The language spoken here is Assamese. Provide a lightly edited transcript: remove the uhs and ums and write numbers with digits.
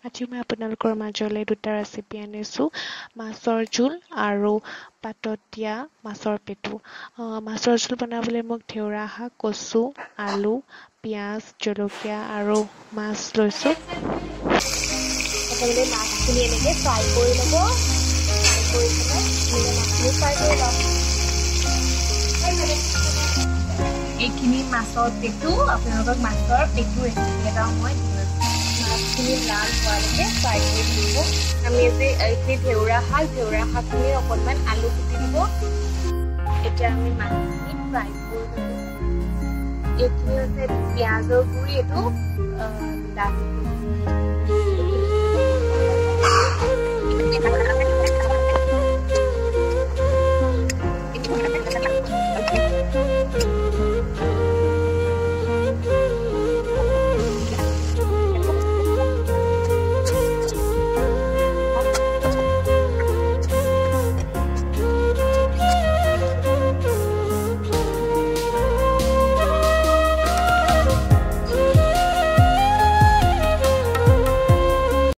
আজি মই আপোনালোকৰ মাজলৈ দুটা ৰেচিপি আনিছোঁ মাছৰ জোল আৰু পাতত দিয়া মাছৰ পেটু মাছৰ জোল বনাবলৈ মোক ঢেউৰা শাক কচু আলু পিঁয়াজ জলকীয়া আৰু মাছ লৈছোঁ প্ৰথমতে মাছখিনি এনেকৈ ফ্ৰাই কৰি ল'ব ফ্ৰাই কৰি পেলাই মাছখিনি ফ্ৰাই কৰি ল'ম এইখিনি মাছৰ পেটু আপোনালোকক মাছৰ পেটু ৰেচিপি এটাও মই দিম মাছখিনি লাল হোৱালৈকে ফ্ৰাই কৰি দিব আমি যে এইখিনি ঢেউৰা শাকখিনি অকণমান আলু কুটি দিব এতিয়া আমি মাছখিনি ফ্ৰাই কৰি ল'ব এইখিনি হৈছে পিঁয়াজৰ গুৰি এইটো